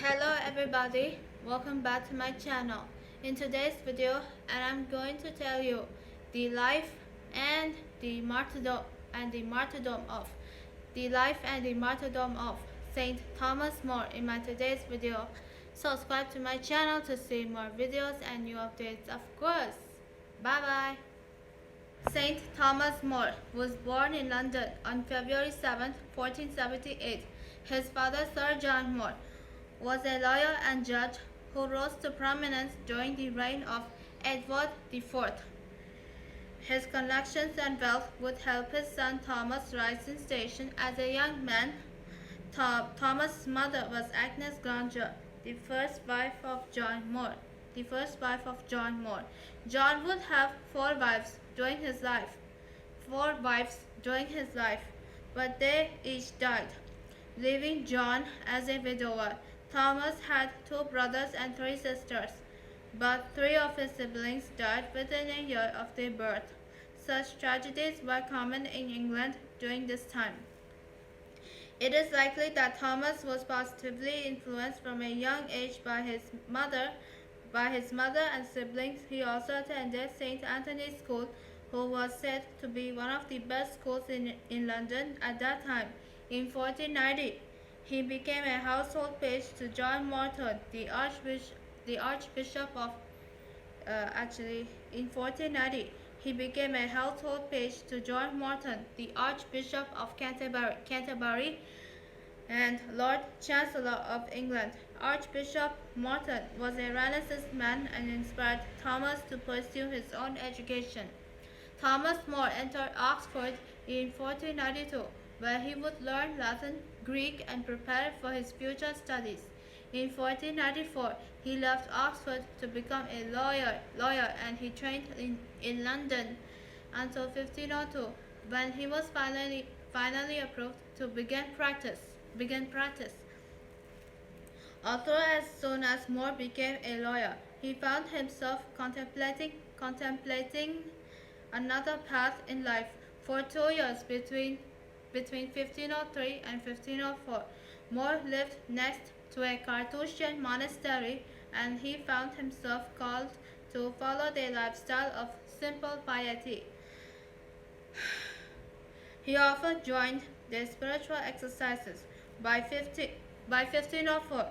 Hello everybody, welcome back to my channel. In today's video, I'm going to tell you the life and the martyrdom of Saint Thomas More in my today's video. Subscribe to my channel to see more videos and new updates, of course. Bye bye. Saint Thomas More was born in London on February 7, 1478. His father, Sir John More, was a lawyer and judge who rose to prominence during the reign of Edward IV. His connections and wealth would help his son Thomas rise in station as a young man. Thomas' mother was Agnes Granger, the first wife of John More. John would have four wives during his life, but they each died, leaving John as a widower. Thomas had two brothers and three sisters, but three of his siblings died within a year of their birth. Such tragedies were common in England during this time. It is likely that Thomas was positively influenced from a young age by his mother and siblings. He also attended St. Anthony's School, who was said to be one of the best schools in London at that time. In 1490, he became a household page to John Morton, the Archbishop of in 1490, he became a household page to John Morton, the Archbishop of Canterbury and Lord Chancellor of England. Archbishop Morton was a Renaissance man and inspired Thomas to pursue his own education. Thomas More entered Oxford in 1492, where he would learn Latin, Greek, and prepare for his future studies. In 1494, he left Oxford to become a lawyer, and he trained in London until 1502, when he was finally approved to begin practice. Although as soon as More became a lawyer, he found himself contemplating another path in life. For 2 years between 1503 and 1504, More lived next to a Carthusian monastery, and he found himself called to follow the lifestyle of simple piety. He often joined their spiritual exercises. By 1504,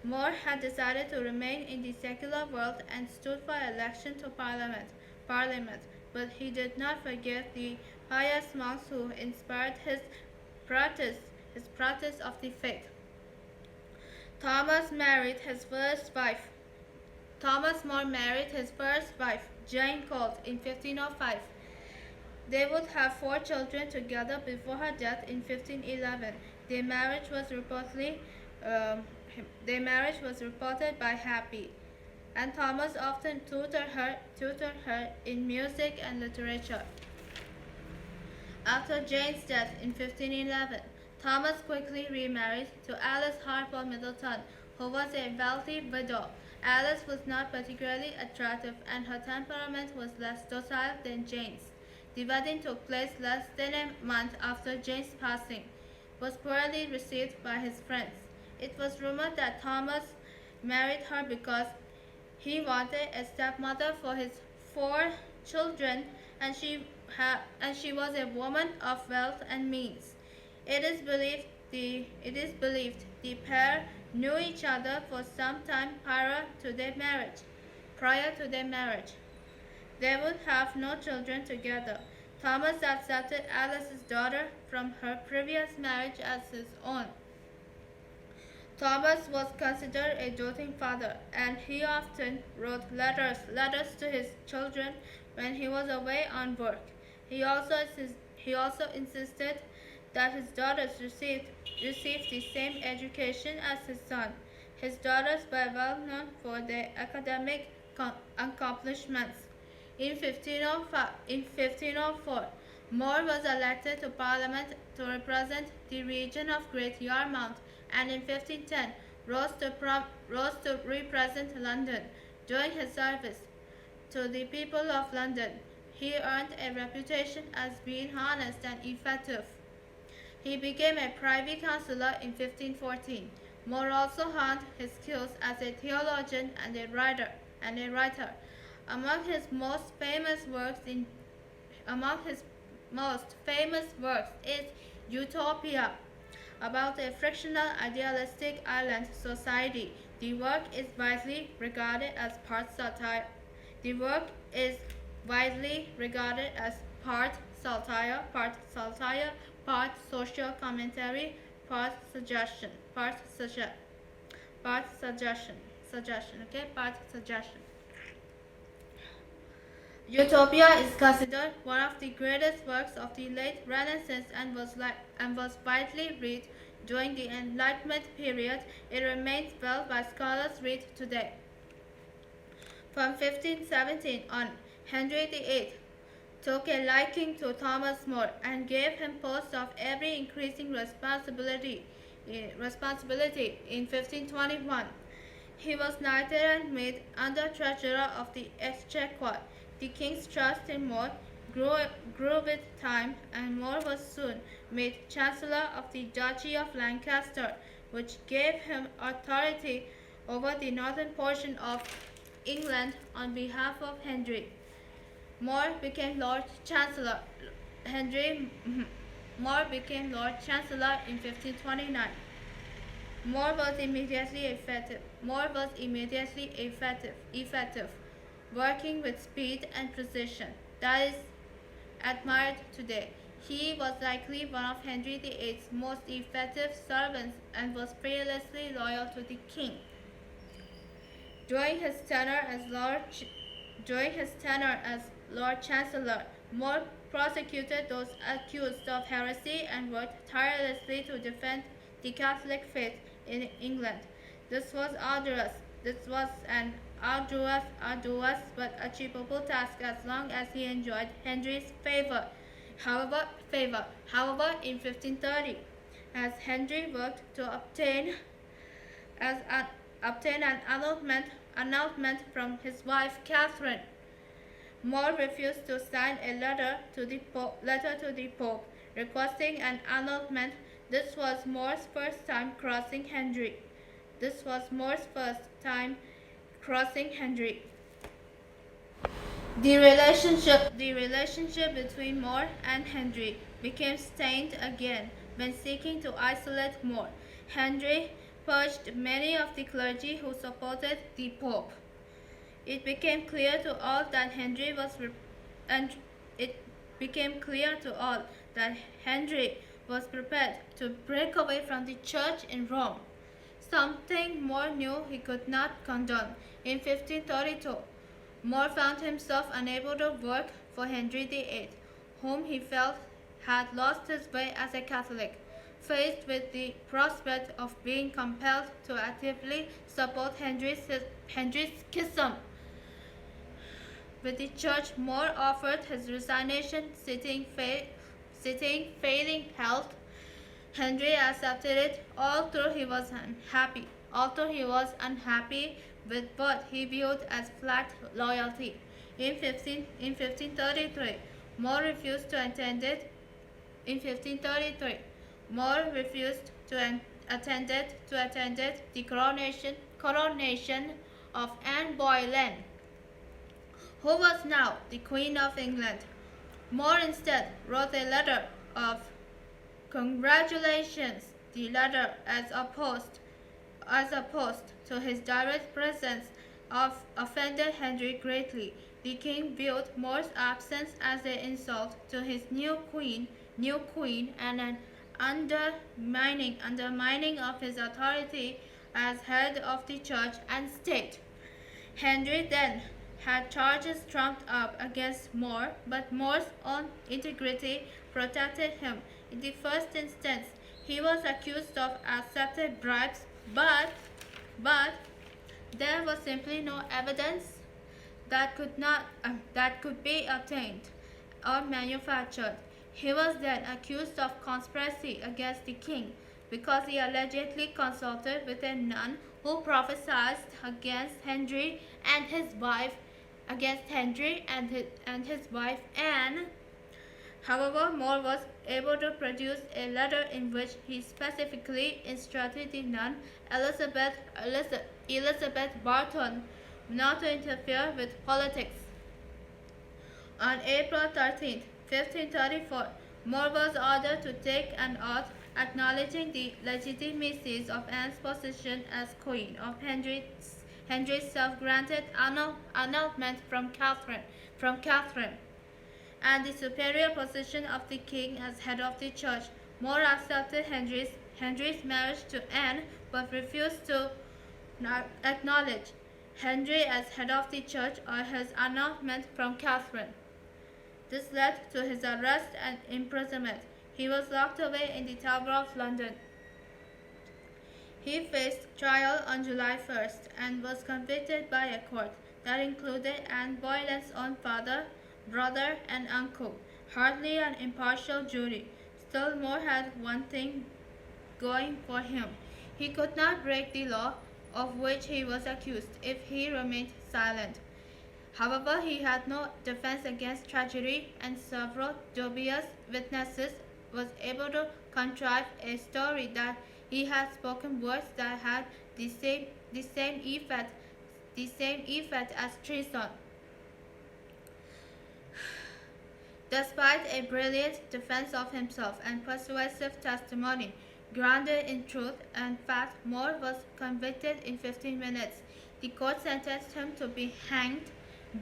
More had decided to remain in the secular world and stood for election to Parliament, but he did not forget the pious monks who inspired his practice of the faith. Thomas More married his first wife, Jane Colt, in 1505. They would have 4 children together before her death in 1511. Their marriage was reported by Happy, and Thomas often tutored her in music and literature. After Jane's death in 1511, Thomas quickly remarried to Alice Harper Middleton, who was a wealthy widow. Alice was not particularly attractive, and her temperament was less docile than Jane's. The wedding took place less than a month after Jane's passing. Was poorly received by his friends. It was rumored that Thomas married her because he wanted a stepmother for his 4 children, and she was a woman of wealth and means. It is believed the pair knew each other for some time prior to their marriage. They would have no children together. Thomas accepted Alice's daughter from her previous marriage as his own. Thomas was considered a doting father, and he often wrote letters to his children when he was away on work. He also insisted that his daughters received the same education as his son. His daughters were well known for their academic accomplishments. In 1504, More was elected to Parliament to represent the region of Great Yarmouth, and in 1510 rose to represent London. During his service to the people of London, he earned a reputation as being honest and effective. He became a privy councillor in 1514. More also honed his skills as a theologian and a writer. Among his most famous works in among his most famous works is Utopia, about a fictional idealistic island society. The work is widely regarded as part satire. The work is widely regarded as part social commentary, part suggestion. Utopia is considered one of the greatest works of the late Renaissance and was widely read during the Enlightenment period. It remains well by scholars read today. From 1517 on, Henry VIII took a liking to Thomas More and gave him posts of ever increasing responsibility. In 1521, he was knighted and made under treasurer of the exchequer. The king's trust in More grew with time, and More was soon made chancellor of the Duchy of Lancaster, which gave him authority over the northern portion of England on behalf of Henry. More became Lord Chancellor. More became Lord Chancellor in 1529. More was immediately effective, working with speed and precision that is admired today. He was likely one of Henry VIII's most effective servants and was fearlessly loyal to the king. During his tenure as Lord Chancellor, More prosecuted those accused of heresy and worked tirelessly to defend the Catholic faith in England. This was an arduous but achievable task as long as he enjoyed Henry's favor. However, in 1530, as Henry worked to obtain an annulment from his wife Catherine, More refused to sign a letter to the Pope requesting an annulment. This was More's first time crossing Henry. The relationship between More and Henry became strained again when seeking to isolate More. Henry purged many of the clergy who supported the Pope. It became clear to all that Henry was prepared to break away from the Church in Rome, something More knew he could not condone. In 1532, More found himself unable to work for Henry VIII, whom he felt had lost his way as a Catholic. Faced with the prospect of being compelled to actively support Henry's schism with the Church, More offered his resignation, failing health. Henry accepted it, although he was unhappy with what he viewed as flat loyalty. In 1533, More refused to attend the coronation of Anne Boleyn, who was now the Queen of England. More instead wrote a letter of congratulations. The letter, as opposed to his direct presence, offended Henry greatly. The king viewed More's absence as an insult to his new queen and an undermining of his authority as head of the church and state. Henry then had charges trumped up against More, but More's own integrity protected him. In the first instance, he was accused of accepted bribes, but there was simply no evidence that could be obtained or manufactured. He was then accused of conspiracy against the king because he allegedly consulted with a nun who prophesied against Henry and his wife Anne. However, More was able to produce a letter in which he specifically instructed the nun Elizabeth Barton not to interfere with politics. On April 13, 1534, More was ordered to take an oath acknowledging the legitimacies of Anne's position as Queen of Henry's self-granted annulment from Catherine, and the superior position of the king as head of the church. More accepted Henry's marriage to Anne, but refused to acknowledge Henry as head of the church or his annulment from Catherine. This led to his arrest and imprisonment. He was locked away in the Tower of London. He faced trial on July 1st and was convicted by a court that included Anne Boleyn's own father, brother, and uncle, hardly an impartial jury. Still, More had one thing going for him. He could not break the law of which he was accused if he remained silent. However, he had no defense against tragedy, and several dubious witnesses was able to contrive a story that he had spoken words that had the same effect as treason. Despite a brilliant defense of himself and persuasive testimony, grounded in truth and fact, More was convicted in 15 minutes. The court sentenced him to be hanged,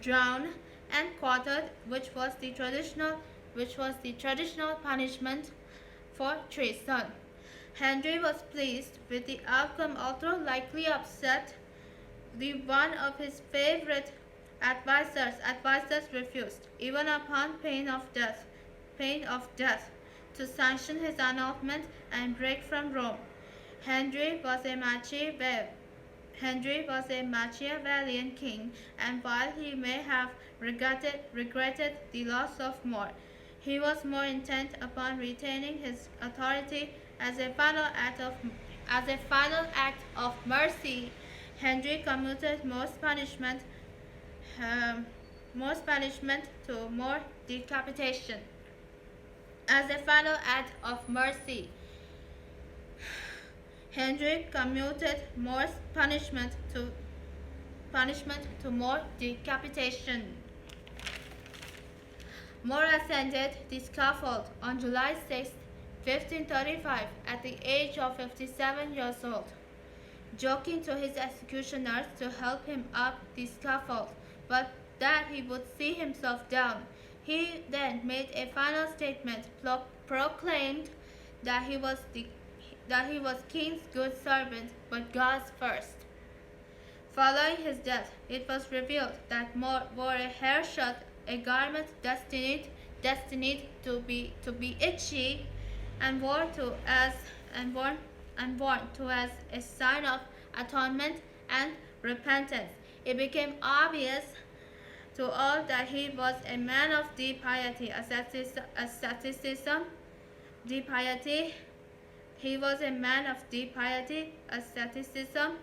drowned, and quartered, which was the traditional punishment for treason. Henry was pleased with the outcome, although likely upset. One of his favorite advisers refused, even upon pain of death, to sanction his annulment and break from Rome. Henry was a Machiavellian king, and while he may have regretted the loss of More, he was more intent upon retaining his authority as a final act of mercy. Henry commuted More's punishment to more decapitation. As a final act of mercy, Henry commuted More's punishment to more decapitation. More ascended the scaffold on July 6, 1535, at the age of 57 years old, joking to his executioners to help him up the scaffold, but that he would see himself down. He then made a final statement, proclaimed that he was King's good servant, but God's first. Following his death, it was revealed that More wore a hair shirt, a garment destined to be itchy, and worn to as a sign of atonement and repentance. It became obvious to all that he was a man of deep piety, He was a man of deep piety, asceticism,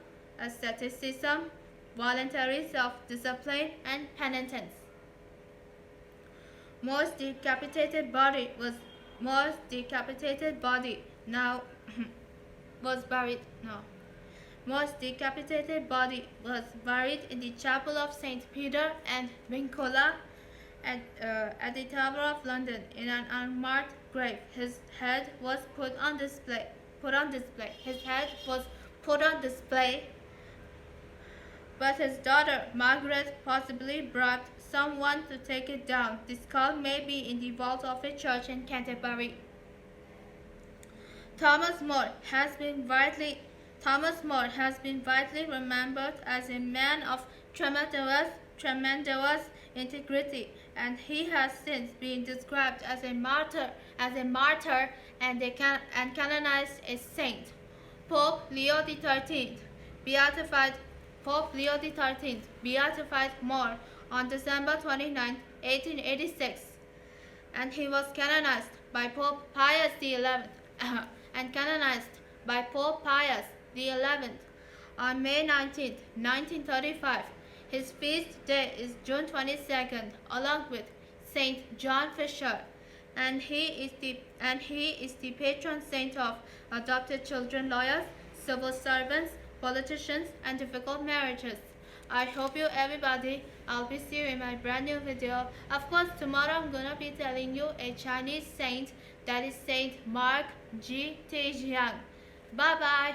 voluntary self-discipline, and penitence. More's decapitated body now was buried. No. More's decapitated body was buried in the chapel of St. Peter and Vincula at the Tower of London in an unmarked grave. His head was put on display. But his daughter Margaret possibly brought someone to take it down. The skull may be in the vault of a church in Canterbury. Thomas More has been widely remembered as a man of tremendous integrity, and he has since been described as a martyr and canonized a saint. Pope Leo XIII beatified More on December 29, 1886, and he was canonized by Pope Pius XI on May 19, 1935. His feast day is June 22nd, along with Saint John Fisher and he is the patron saint of adopted children, lawyers, civil servants, politicians, and difficult marriages. I hope you everybody. I'll be seeing you in my brand new video. Of course, tomorrow I'm gonna be telling you a Chinese saint, that is Saint Mark G. Taejiang. Bye bye.